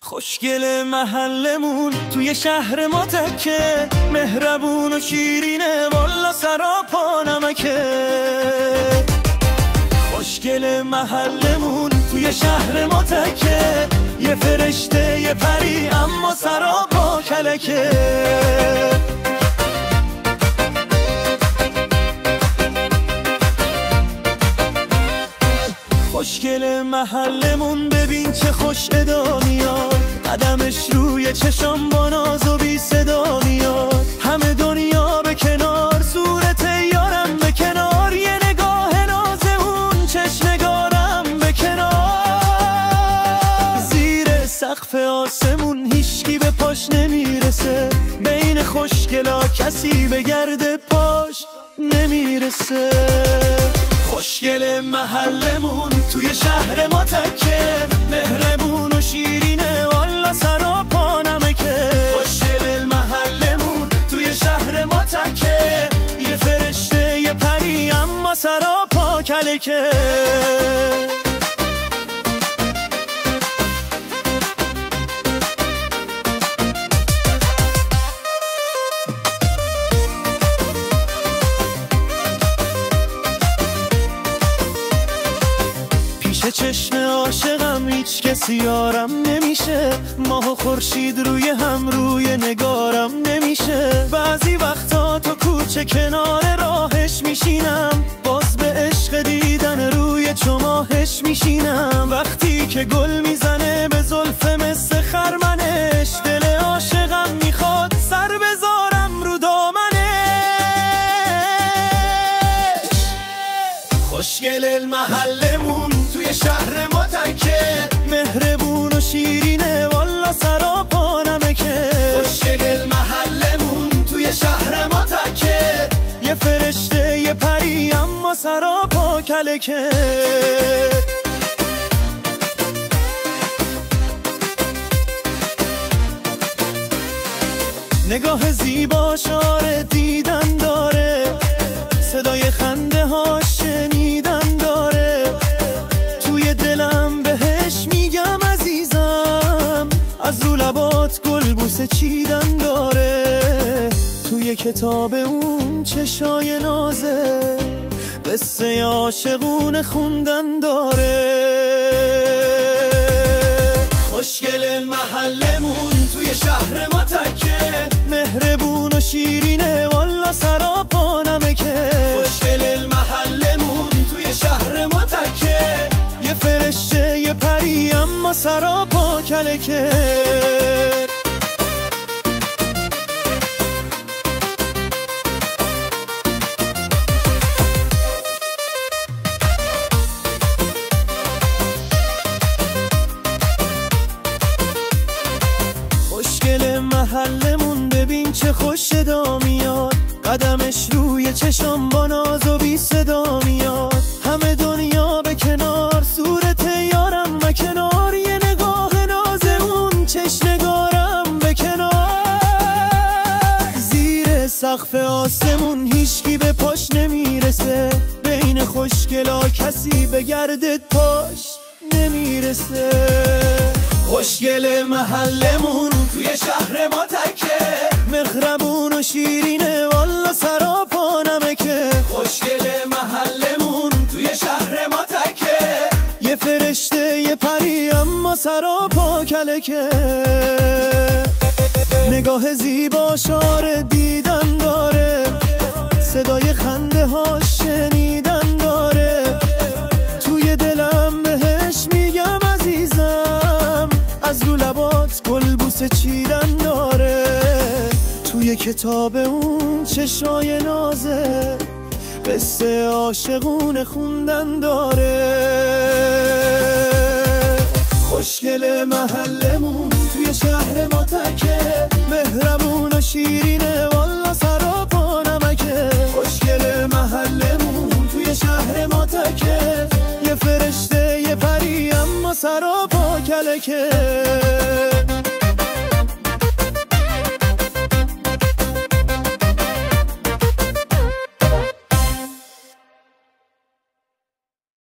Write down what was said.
خوشگل محلمون توی شهر ما تکه، مهربون و شیرینه والا سراپا نمکه. خوشگل محلمون توی شهر ما تکه، یه فرشته یه پری اما سراپا کلکه. خوشگل محلمون ببین چه خوش ادا میاد، قدمش روی چشام با ناز و بی صدا میاد. همه دنیا به کنار، صورت یارم به کنار، یه نگاه ناز اون چشم نگارم به کنار. زیر سقف آسمون هیچکی به پاش نمیرسه، بین خوشگلا کسی به گرد پاش نمیرسه. خوشگل محلمون توی شهر ما تکه، مهربون و شیرینه والا سراپا نمکه. خوشگل محلمون توی شهر ما تکه، یه فرشته یه پری اما سراپا کلکه. چشم عاشقم هیچ کسی یارم نمیشه، ماه و خورشید روی هم روی نگارم نمیشه. بعضی وقتا تو کوچه کنار راهش میشینم، باز به عشق دیدن روی چماهش میشینم. وقتی که گل میزنه به زلف مثل خرمنش، دل عاشقم میخواد سر بذارم رو دامنش. خوشگل محلمون توی شهر ما تکه، مهربون و شیرینه والا سراپا نمکه. خوشگل محلمون توی شهر ما تکه، یه فرشته یه پری اما سراپا کلکه. نگاه زیبا شاره دیدن داره، صدای خنده ها شنیدن داره. توی دلم بهش میگم عزیزم، از رو لبات گل بوسه چیدن داره. توی کتاب اون چشای نازه، قصه عاشقونه خوندن داره. خوشگل محلمون توی شهر ما تکه، مهربون و شیرینه والا سراپا نمکه. خوشگل محلمون توی شهر ما تکه، یه فرشته یه پری اما سراپا کلکه. خوشگل محلمون ببین چه خوش ادا میاد، قدمش روی چشام با ناز و بی صدا میاد. همه دنیا به کنار، صورت یارم و کنار، یه نگاه ناز اون چشم نگارم به کنار. زیر سقف آسمون هیچکی به پاش نمیرسه، بین خوشگلا کسی به گرد پاش نمیرسه. خوشگل محلمون توی شهر ما تکه، مهربون و شیرینه والا سراپا نمکه. خوشگل محلمون توی شهر ما تکه، یه فرشته یه پری اما سراپا کلکه. نگاه زیبا شاره دیدن داره، صدای خنده ها شنیدن داره. توی دلم بهش میگم عزیزم، از رو لبات گل بوسه چیدن داره. توی کتاب اون چشای نازه، قصه عاشقونه خوندن داره. خوشگل محلمون توی شهر ما تکه، مهربون و شیرینه والا سراپا نمکه. خوشگل محلمون توی شهر ما تکه، یه فرشته یه پری اما سراپا کلکه.